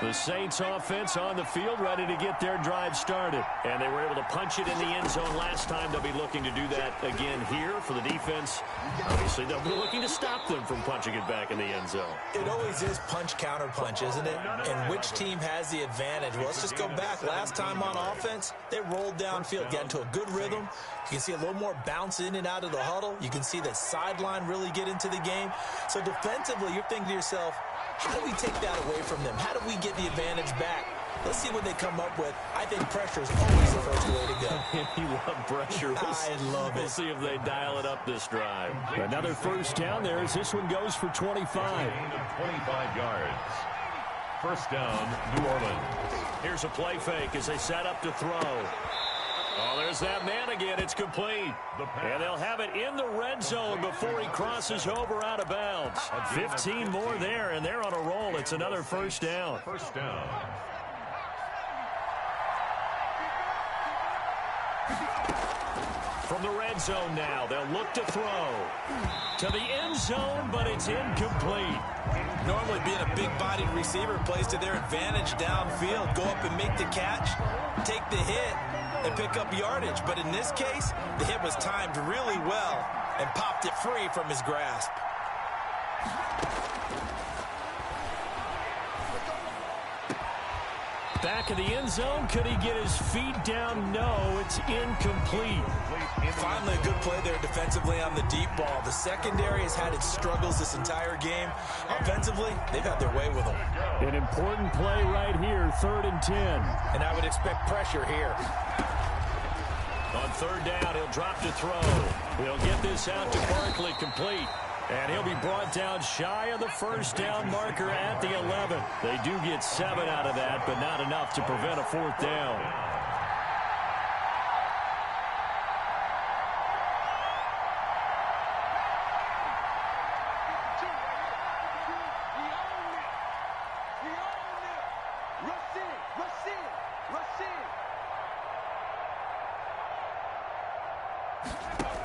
Speaker 3: The Saints offense on the field, ready to get their drive started. And they were able to punch it in the end zone last time. They'll be looking to do that again here for the defense. Obviously, they'll be looking to stop them from punching it back in the end zone.
Speaker 4: It always is punch-counter-punch, isn't it? And which team has the advantage? Well, let's just go back. Last time on offense, they rolled downfield, got into a good rhythm. You can see a little more bounce in and out of the huddle. You can see the sideline really get into the game. So defensively, you're thinking to yourself, how do we take that away from them? How do we get the advantage back? Let's see what they come up with. I think pressure is always the first way to go.
Speaker 3: You love pressure.
Speaker 4: I love it.
Speaker 3: We'll see if they dial it up this drive. Another 1st down there as this one goes for 25.
Speaker 5: 25 yards. 1st down, New Orleans.
Speaker 3: Here's a play fake as they set up to throw. Oh, there's that man again. It's complete. And they'll have it in the red zone before he crosses over out of bounds. 15 more there, and they're on a roll. It's another 1st down.
Speaker 5: 1st down.
Speaker 3: From the red zone now, they'll look to throw. To the end zone, but it's incomplete.
Speaker 4: Normally being a big-bodied receiver plays to their advantage downfield. Go up and make the catch, take the hit, and pick up yardage. But in this case, the hit was timed really well and popped it free from his grasp.
Speaker 3: Back in the end zone, could he get his feet down? No, it's incomplete.
Speaker 4: Finally, a good play there defensively on the deep ball. The secondary has had its struggles this entire game. Offensively, they've had their way with them.
Speaker 3: An important play right here, 3rd and 10.
Speaker 4: And I would expect pressure here.
Speaker 3: On 3rd down, he'll drop to throw. He'll get this out to Barkley complete. And he'll be brought down shy of the 1st down marker at the 11. They do get 7 out of that, but not enough to prevent a 4th down.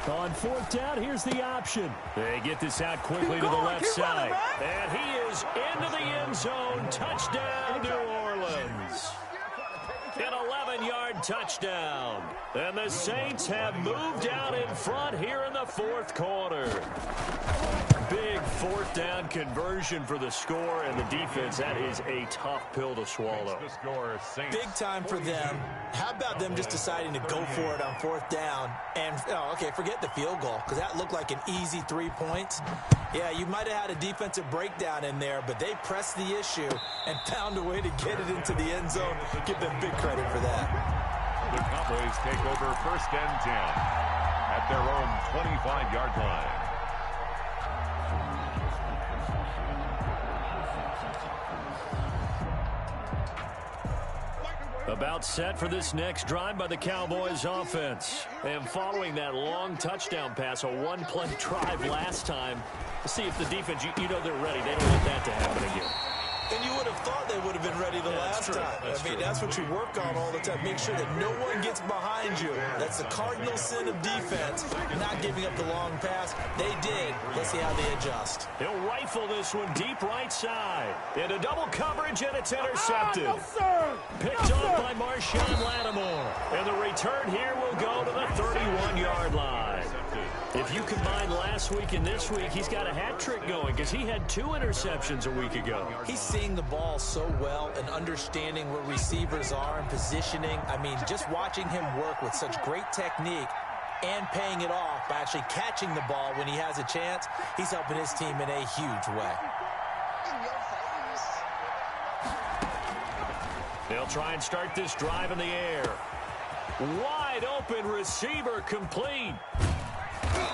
Speaker 3: On 4th down, here's the option. They get this out quickly to the left side. And he is into the end zone. Touchdown, New Orleans. An 11-yard touchdown. And the Saints have moved out in front here in the fourth quarter. Big fourth down conversion for the score, and the defense, that is a tough pill to swallow.
Speaker 4: Big time for them. How about them just deciding to go for it on fourth down? And, okay, forget the field goal, because that looked like an easy 3 points. Yeah, you might have had a defensive breakdown in there, but they pressed the issue and found a way to get it into the end zone. Give them big credit for that.
Speaker 5: The Cowboys take over 1st and 10 at their own 25-yard line.
Speaker 3: About set for this next drive by the Cowboys offense. And following that long touchdown pass, a one-play drive last time, see if the defense, you know they're ready. They don't want that to happen again.
Speaker 4: And you would have thought they would have been ready the last time. That's what you work on all the time. Make sure that no one gets behind you. That's the cardinal sin of defense, not giving up the long pass. They did. Let's see how they adjust.
Speaker 3: He'll rifle this one deep right side. Into double coverage, and it's intercepted. Picked off by Marshawn Lattimore. And the return here will go to the 31-yard line. If you combine last week and this week, he's got a hat trick going because he had 2 interceptions a week ago.
Speaker 4: He's seeing the ball so well and understanding where receivers are and positioning. I mean, just watching him work with such great technique and paying it off by actually catching the ball when he has a chance, he's helping his team in a huge way.
Speaker 3: They'll try and start this drive in the air. Wide open receiver complete.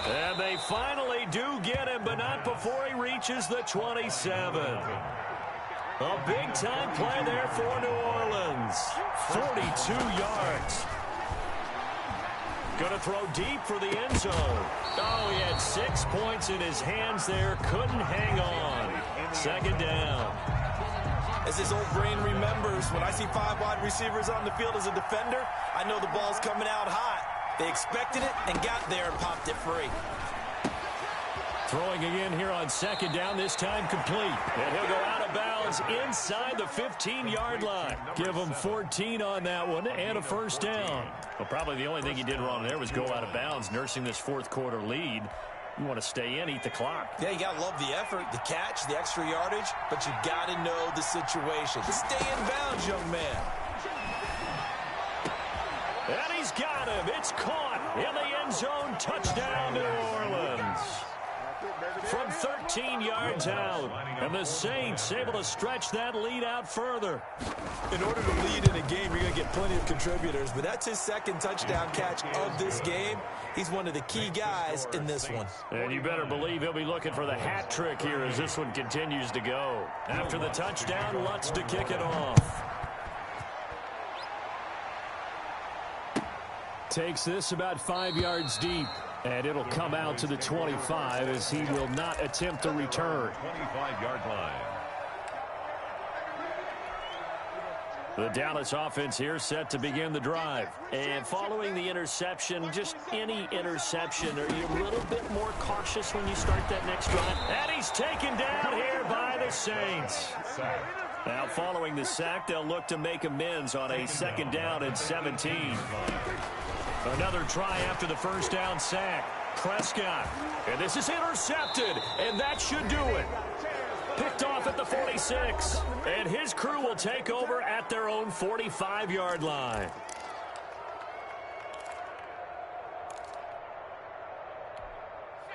Speaker 3: And they finally do get him, but not before he reaches the 27. A big-time play there for New Orleans. 42 yards. Going to throw deep for the end zone. Oh, he had 6 points in his hands there. Couldn't hang on. Second down.
Speaker 4: As his old brain remembers, when I see 5 wide receivers on the field as a defender, I know the ball's coming out hot. They expected it and got there and popped it free.
Speaker 3: Throwing again here on second down, this time complete. And he'll go out of bounds inside the 15-yard line. Give him 14 on that one and a first down. Well, probably the only thing he did wrong there was go out of bounds, nursing this fourth quarter lead. You want to stay in, eat the clock.
Speaker 4: Yeah, you got to love the effort, the catch, the extra yardage, but you got to know the situation. Stay in bounds, young man.
Speaker 3: And he's got him. It's caught in the end zone. Touchdown, New Orleans. From 13 yards out. And the Saints able to stretch that lead out further.
Speaker 4: In order to lead in a game, you're going to get plenty of contributors. But that's his second touchdown catch of this game. He's one of the key guys in this one.
Speaker 3: And you better believe he'll be looking for the hat trick here as this one continues to go. After the touchdown, Lutz to kick it off. Takes this about 5 yards deep. And it'll come out to the 25 as he will not attempt a return.
Speaker 5: 25-yard line.
Speaker 3: The Dallas offense here set to begin the drive. And following the interception, just any interception, are you a little bit more cautious when you start that next drive? And he's taken down here by the Saints. Now following the sack, they'll look to make amends on a second down and 17. Another try after the first down sack. Prescott. And this is intercepted. And that should do it. Picked off at the 46. And his crew will take over at their own 45-yard line.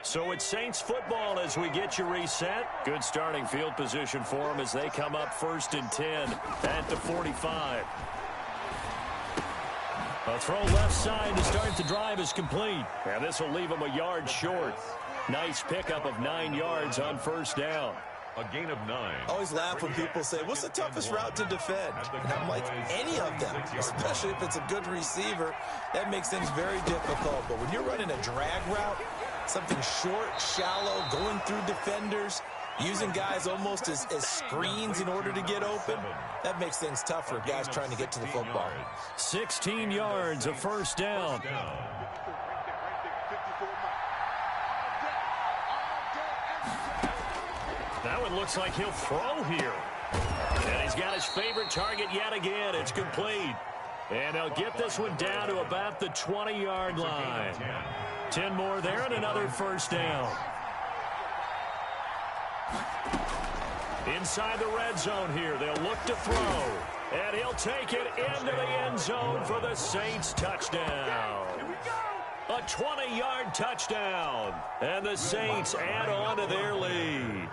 Speaker 3: So it's Saints football as we get you reset. Good starting field position for them as they come up 1st and 10 at the 45. A throw left side to start the drive is complete. And this will leave him a yard short. Nice pickup of 9 yards on first down.
Speaker 5: A gain of 9.
Speaker 4: I always laugh when people say, what's the toughest route to defend? And I'm like, any of them, especially if it's a good receiver. That makes things very difficult. But when you're running a drag route, something short, shallow, going through defenders, using guys almost as screens in order to get open, that makes things tough for guys trying to get to the football.
Speaker 3: 16 yards, a first down. That one looks like he'll throw here. And he's got his favorite target yet again. It's complete. And they'll get this one down to about the 20-yard line. 10 more there and another first down. Inside the red zone here, they'll look to throw. And he'll take it into the end zone for the Saints touchdown. A 20-yard touchdown. And the Saints add on to their lead.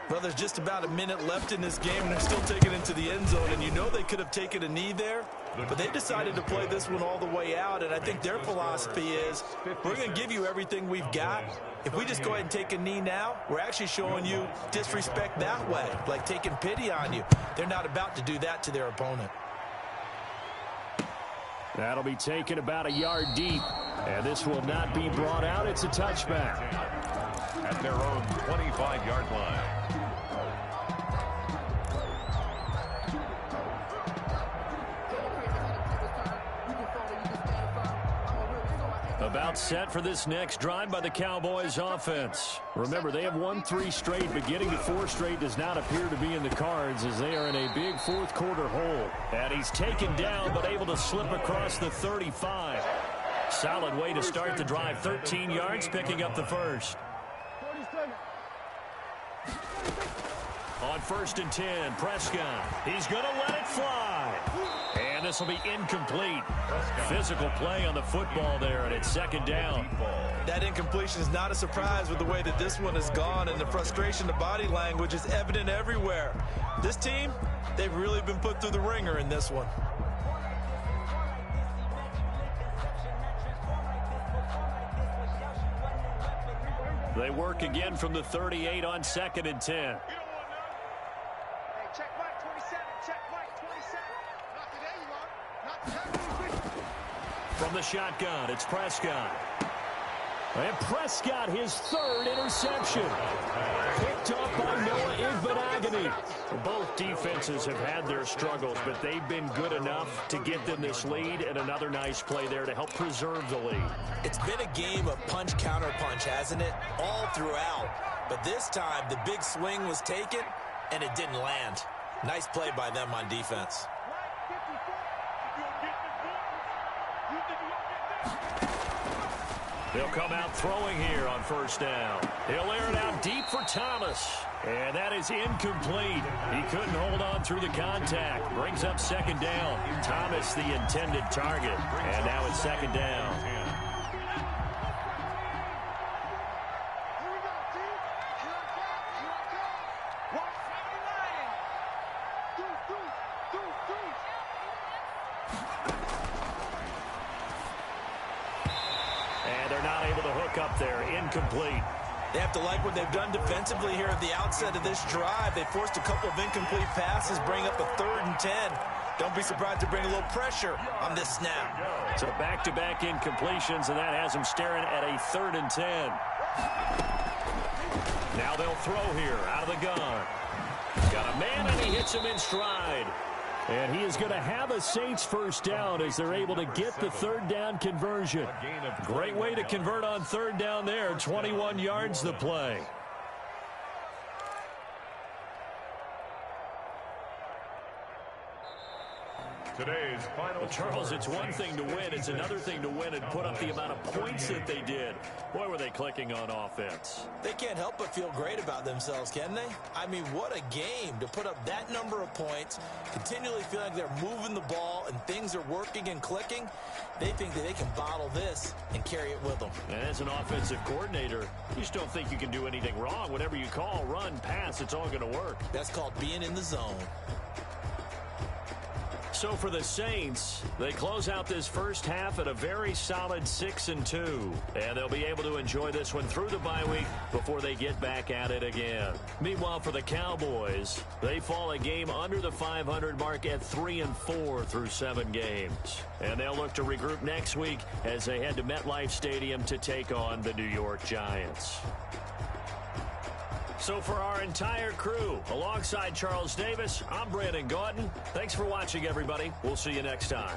Speaker 4: Well, there's just about a minute left in this game, and they're still taking it into the end zone. And you know they could have taken a knee there, but they decided to play this one all the way out. And I think their philosophy is, we're going to give you everything we've got. If we just go ahead and take a knee now, we're actually showing you disrespect that way, like taking pity on you. They're not about to do that to their opponent.
Speaker 3: That'll be taken about a yard deep, and this will not be brought out. It's a touchback.
Speaker 5: At their own 25-yard line.
Speaker 3: About set for this next drive by the Cowboys offense. Remember, they have won 3 straight, but getting to 4 straight does not appear to be in the cards as they are in a big fourth quarter hole. And he's taken down but able to slip across the 35. Solid way to start the drive. 13 yards, picking up the first. On 1st and 10, Prescott. He's going to let it fly. And this will be incomplete. Physical play on the football there, and it's second down.
Speaker 4: That incompletion is not a surprise with the way that this one has gone, and the frustration, the body language is evident everywhere. This team, they've really been put through the ringer in this one.
Speaker 3: They work again from the 38 on 2nd and 10. From the shotgun, it's Prescott. And Prescott, his 3rd interception. Picked up by Noah Igbinoghene. Both defenses have had their struggles, but they've been good enough to get them this lead, and another nice play there to help preserve the lead.
Speaker 4: It's been a game of punch-counter-punch, hasn't it? All throughout. But this time, the big swing was taken, and it didn't land. Nice play by them on defense.
Speaker 3: They'll come out throwing here on 1st down. He'll air it out deep for Thomas. And that is incomplete. He couldn't hold on through the contact. Brings up 2nd down. Thomas the intended target. And now it's 2nd down. Up there, incomplete.
Speaker 4: They have to like what they've done defensively here at the outset of this drive. They forced a couple of incomplete passes, bring up a 3rd and 10. Don't be surprised to bring a little pressure on this snap.
Speaker 3: So back-to-back incompletions, and that has them staring at a 3rd and 10. Now they'll throw here out of the gun. Got a man, and he hits him in stride. And he is going to have a Saints first down as they're able to get the 3rd down conversion. Great way to convert on 3rd down there. 21 yards the play.
Speaker 5: Today's final.
Speaker 3: Well, Charles, it's one thing to win. It's another thing to win and put up the amount of points that they did. Boy, were they clicking on offense.
Speaker 4: They can't help but feel great about themselves, can they? I mean, what a game to put up that number of points, continually feeling like they're moving the ball and things are working and clicking. They think that they can bottle this and carry it with them.
Speaker 3: And as an offensive coordinator, you just don't think you can do anything wrong. Whatever you call, run, pass, it's all going to work.
Speaker 4: That's called being in the zone.
Speaker 3: So for the Saints, they close out this first half at a very solid 6-2. And they'll be able to enjoy this one through the bye week before they get back at it again. Meanwhile, for the Cowboys, they fall a game under the 500 mark at 3-4 through 7 games. And they'll look to regroup next week as they head to MetLife Stadium to take on the New York Giants. So for our entire crew, alongside Charles Davis, I'm Brandon Gaudin. Thanks for watching, everybody. We'll see you next time.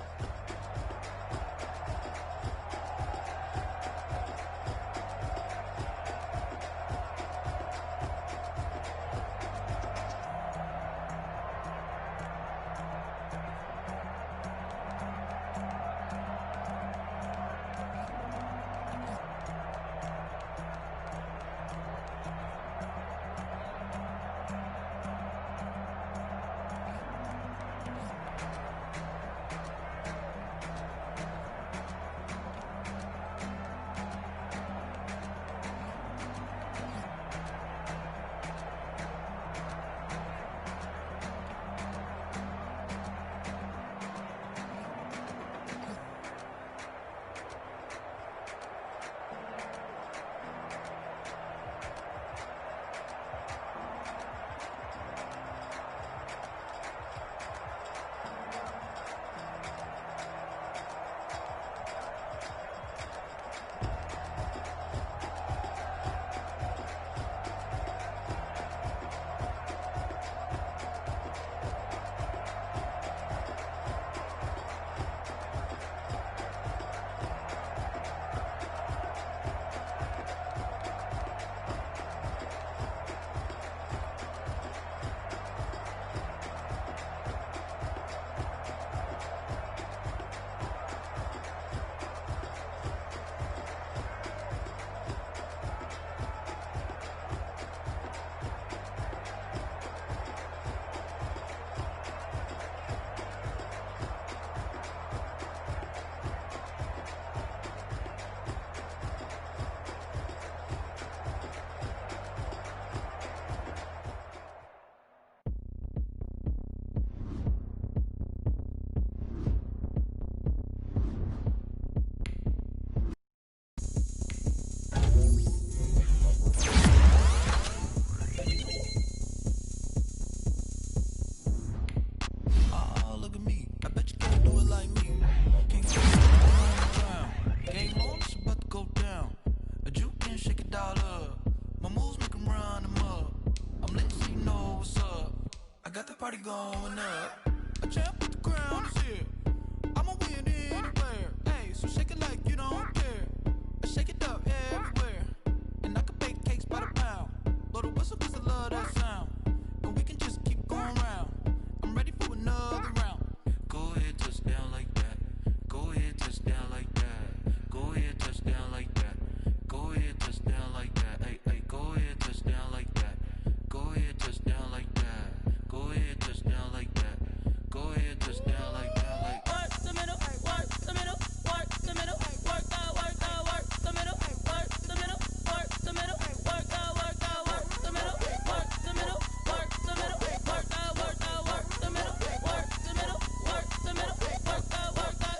Speaker 7: like me. Can't get around. Game on, it's about to go down. A juke can shake it all up. My moves make them run them up. I'm lit so you know what's up. I got the party going up. A champ with the crown is here. I'ma win anywhere. Hey, so shake it like you don't care.